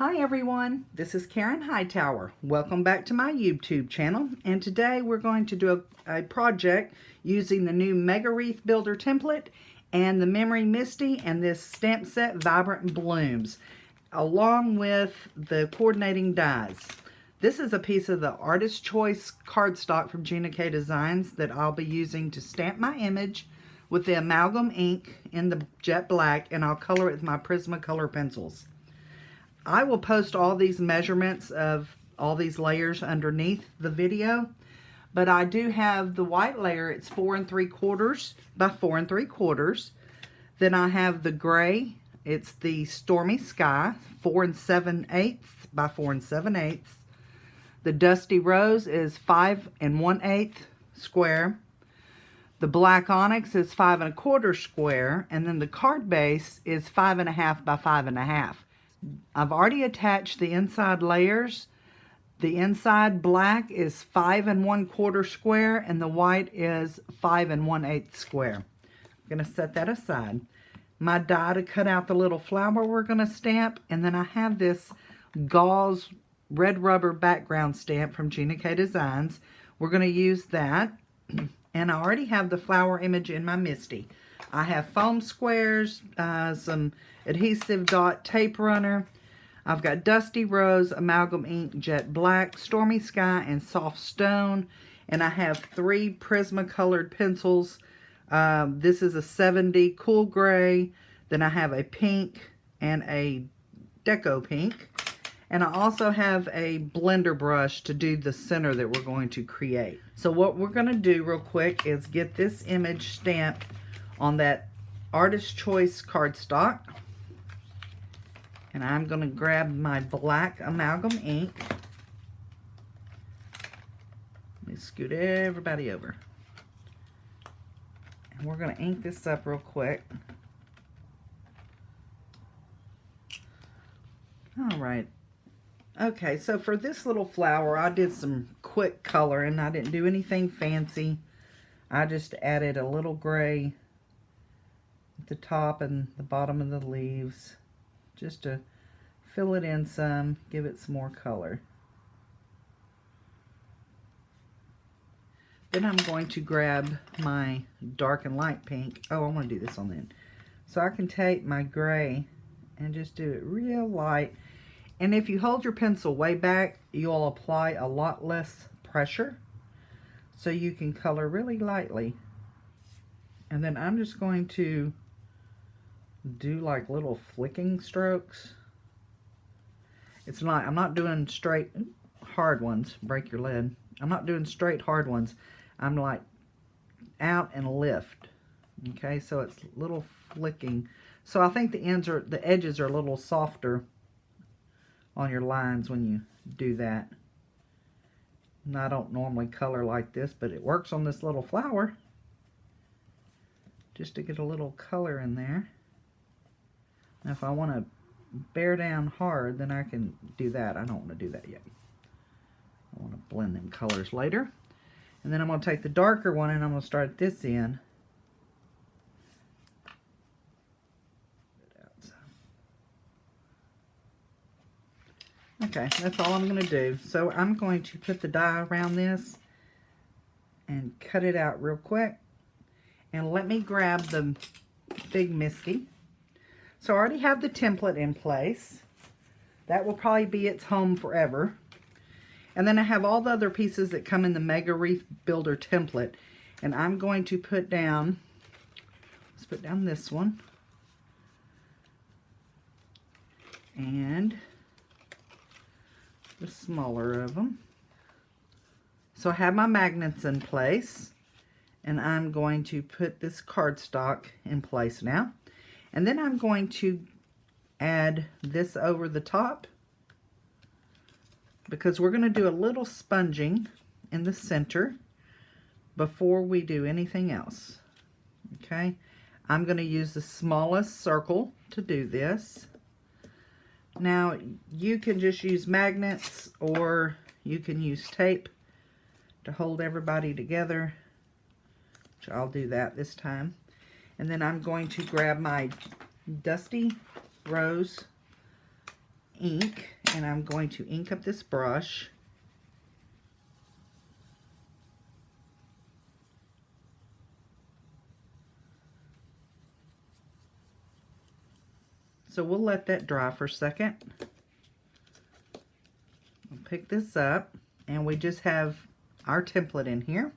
Hi everyone, this is Karen Hightower. Welcome back to my YouTube channel, and today we're going to do a project using the new Mega Wreath Builder template and the Memory Misty and this stamp set Vibrant Blooms, along with the coordinating dies. This is a piece of the Artist Choice cardstock from Gina K Designs that I'll be using to stamp my image with the Amalgam Ink in the jet black, and I'll color it with my Prisma color pencils. I will post all these measurements of all these layers underneath the video, but I do have the white layer. It's 4 3/4 by 4 3/4. Then I have the gray. It's the Stormy Sky, 4 7/8 by 4 7/8. The Dusty Rose is 5 1/8 square. The black Onyx is 5 1/4 square, and then the card base is 5 1/2 by 5 1/2. I've already attached the inside layers. The inside black is 5 1/4 square, and the white is 5 1/8 square. I'm going to set that aside. My die to cut out the little flower we're going to stamp, and then I have this Gauze red rubber background stamp from Gina K Designs. We're going to use that, and I already have the flower image in my Misty. I have foam squares, some adhesive dot tape runner. I've got Dusty Rose, Amalgam Ink, Jet Black, Stormy Sky, and Soft Stone. And I have 3 Prisma colored pencils. This is a 70 Cool Gray. Then I have a pink and a Deco Pink. And I also have a blender brush to do the center that we're going to create. So what we're going to do real quick is get this image stamped on that Artist Choice cardstock. And I'm going to grab my black Amalgam Ink. Let me scoot everybody over. And we're going to ink this up real quick. Alright. Okay, so for this little flower, I did some quick coloring. I didn't do anything fancy. I just added a little gray at the top and the bottom of the leaves, just to fill it in some, give it some more color. Then I'm going to grab my dark and light pink. Oh, I want to do this on the end. So I can take my gray and just do it real light. And if you hold your pencil way back, you'll apply a lot less pressure, so you can color really lightly. And then I'm just going to do like little flicking strokes. I'm not doing straight hard ones, break your lid. I'm not doing straight hard ones. I'm like out and lift. Okay, so it's little flicking. So I think the edges are a little softer on your lines when you do that. And I don't normally color like this, but it works on this little flower, just to get a little color in there. Now if I want to bear down hard, then I can do that. I don't want to do that yet. I want to blend them colors later. And then I'm going to take the darker one and I'm going to start this end. Okay, that's all I'm going to do. So I'm going to put the die around this and cut it out real quick. And let me grab the big Misty. So I already have the template in place. That will probably be its home forever. And then I have all the other pieces that come in the Mega Wreath Builder template. And I'm going to put down, let's put down this one. And the smaller of them. So I have my magnets in place. And I'm going to put this cardstock in place now. And then I'm going to add this over the top, because we're going to do a little sponging in the center before we do anything else. Okay, I'm going to use the smallest circle to do this. Now you can just use magnets, or you can use tape to hold everybody together, which I'll do that this time. And then I'm going to grab my Dusty Rose ink, and I'm going to ink up this brush. So we'll let that dry for a second. We'll pick this up, and we just have our template in here.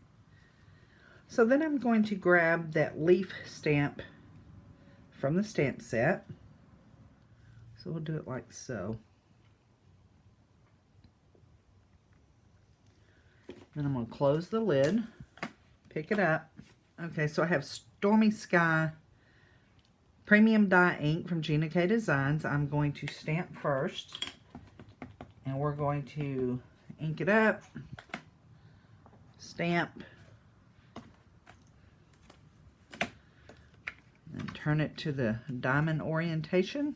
So then I'm going to grab that leaf stamp from the stamp set. So we'll do it like so. Then I'm going to close the lid, pick it up. Okay, so I have Stormy Sky Premium Dye Ink from Gina K Designs. I'm going to stamp first, and we're going to ink it up, stamp, and turn it to the diamond orientation.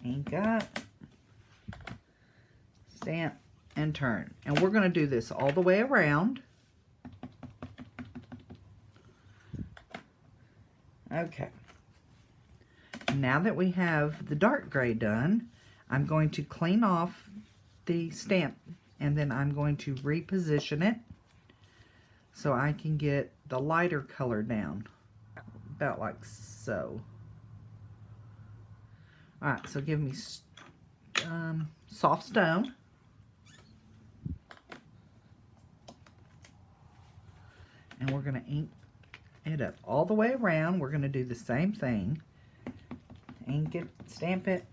Ink up, stamp, and turn. And we're going to do this all the way around. Okay. Now that we have the dark gray done, I'm going to clean off the stamp, and then I'm going to reposition it so I can get the lighter color down. About like so. Alright, so give me soft stone. And we're going to ink it up all the way around. We're going to do the same thing. Ink it, stamp it.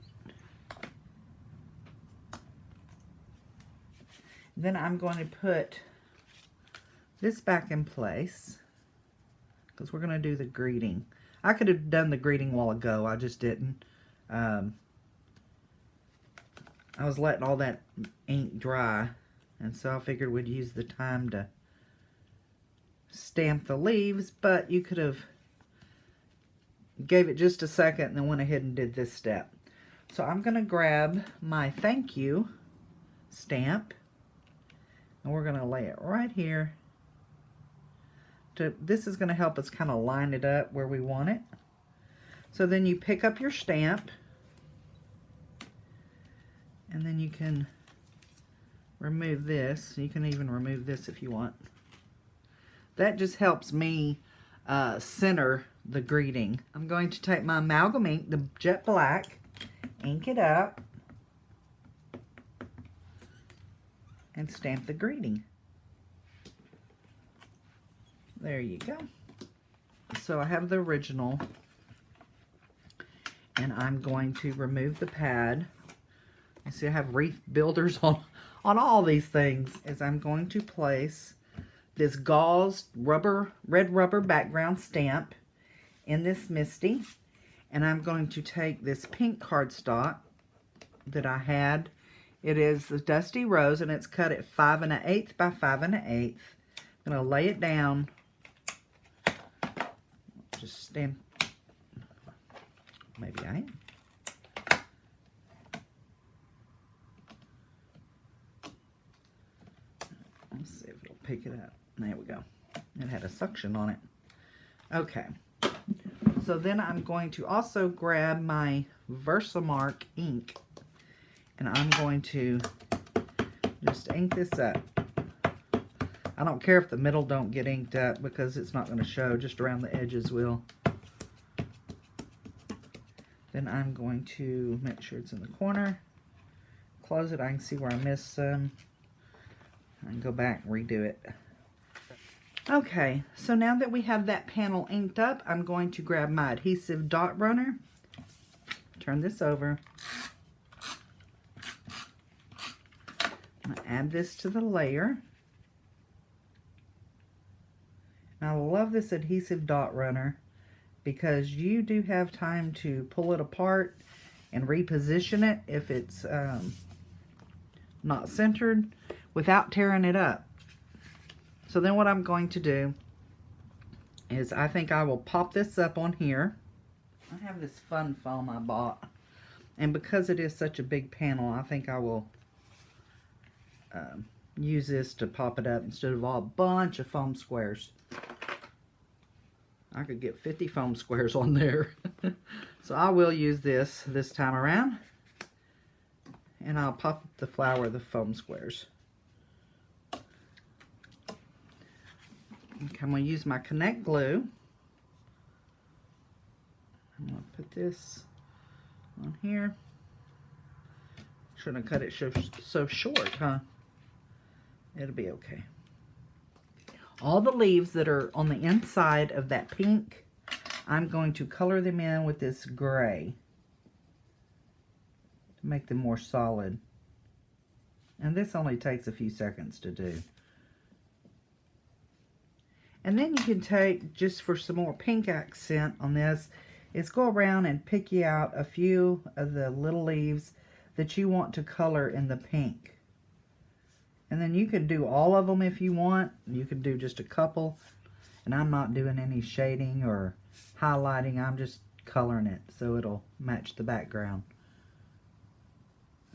Then I'm going to put this back in place because we're going to do the greeting. I could have done the greeting a while ago. I just didn't. I was letting all that ink dry, and so I figured we'd use the time to stamp the leaves, but you could have gave it just a second and then went ahead and did this step. So I'm going to grab my thank you stamp, and we're going to lay it right here. This is going to help us kind of line it up where we want it. So then you pick up your stamp, and then you can remove this. You can even remove this if you want. That just helps me center the greeting. I'm going to take my Amalgam Ink, the jet black, ink it up, and stamp the greeting. There you go. So I have the original, and I'm going to remove the pad. You see I have wreath builders on all these things. As I'm going to place this gauze red rubber background stamp in this Misty, and I'm going to take this pink cardstock that I had. It is the Dusty Rose, and it's cut at 5 1/8 by 5 1/8. I'm going to lay it down. Just stamp. Maybe I am. Let's see if it'll pick it up. There we go. It had a suction on it. Okay. So then I'm going to also grab my Versamark ink, and I'm going to just ink this up. I don't care if the middle don't get inked up because it's not going to show. Just around the edges will. Then I'm going to make sure it's in the corner. Close it. I can see where I missed some. I can go back and redo it. Okay, so now that we have that panel inked up, I'm going to grab my adhesive dot runner. Turn this over. I'm going to add this to the layer. And I love this adhesive dot runner because you do have time to pull it apart and reposition it if it's not centered without tearing it up. So then what I'm going to do is I think I will pop this up on here. I have this fun foam I bought, and because it is such a big panel, I think I will use this to pop it up instead of a bunch of foam squares. I could get 50 foam squares on there. So I will use this time around. and I'll pop up the flower of the foam squares. Okay, I'm going to use my Connect glue. I'm going to put this on here. Shouldn't have cut it so short, huh? It'll be okay. All the leaves that are on the inside of that pink, I'm going to color them in with this gray to make them more solid. And this only takes a few seconds to do. And then you can take, just for some more pink accent on this, is go around and pick you out a few of the little leaves that you want to color in the pink. And then you can do all of them if you want. You can do just a couple. And I'm not doing any shading or highlighting. I'm just coloring it so it'll match the background.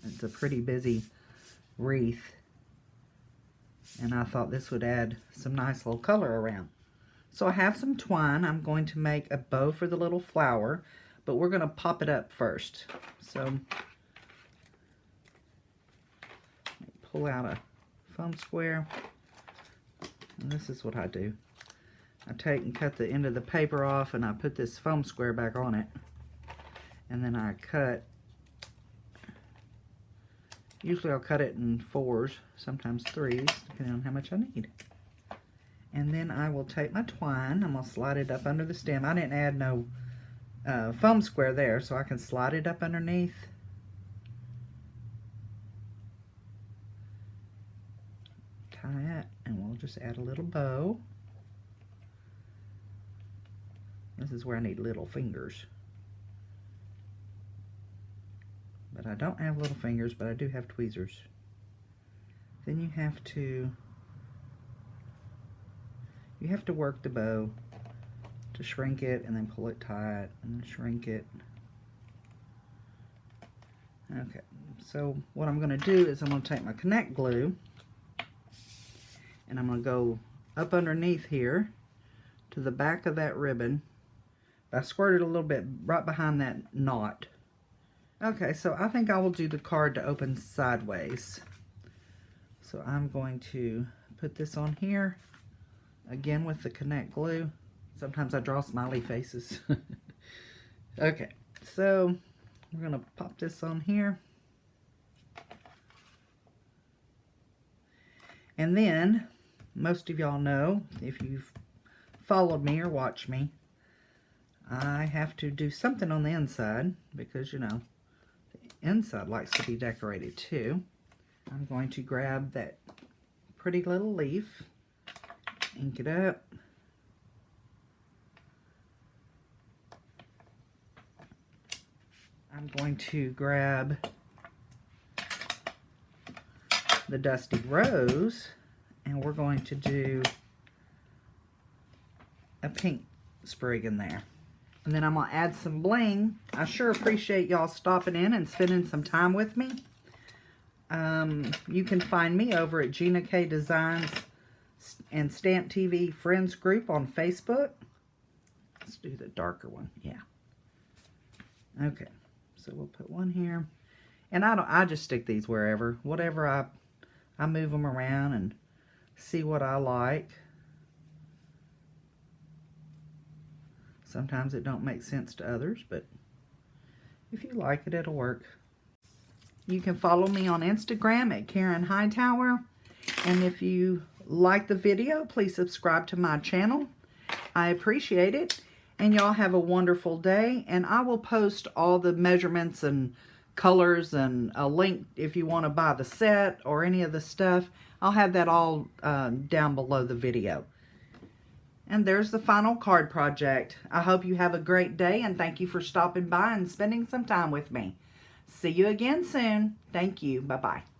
It's a pretty busy wreath. And I thought this would add some nice little color around. So I have some twine. I'm going to make a bow for the little flower. But we're going to pop it up first. So pull out a foam square, and this is what I do. I take and cut the end of the paper off, and I put this foam square back on it, and then I cut. Usually I'll cut it in 4s, sometimes 3s, depending on how much I need. And then I will take my twine. I'm going to slide it up under the stem. I didn't add no foam square there, so I can slide it up underneath. Tie it, and we'll just add a little bow. This is where I need little fingers. But I don't have little fingers, but I do have tweezers. Then you have to work the bow to shrink it, and then pull it tight, and then shrink it. Okay, so what I'm going to do is I'm going to take my Connect glue, and I'm going to go up underneath here to the back of that ribbon. I squirted a little bit right behind that knot. Okay, so I think I will do the card to open sideways. So I'm going to put this on here, again with the Connect glue. Sometimes I draw smiley faces. Okay, so we're going to pop this on here. And then, most of y'all know, if you've followed me or watched me, I have to do something on the inside because, you know, the inside likes to be decorated too. I'm going to grab that pretty little leaf, ink it up. I'm going to grab the Dusty Rose, and we're going to do a pink sprig in there. And then I'm going to add some bling. I sure appreciate y'all stopping in and spending some time with me. You can find me over at Gina K Designs and Stamp TV Friends Group on Facebook. Let's do the darker one. Yeah. Okay. So we'll put one here. And I just stick these wherever. Whatever I move them around and see what I like. Sometimes it don't make sense to others, but if you like it, it'll work. You can follow me on Instagram at Karen Hightower. And if you like the video, please subscribe to my channel. I appreciate it. And y'all have a wonderful day. And I will post all the measurements and colors and a link if you want to buy the set or any of the stuff. I'll have that all down below the video. And there's the final card project. I hope you have a great day, and thank you for stopping by and spending some time with me. See you again soon. Thank you. Bye-bye.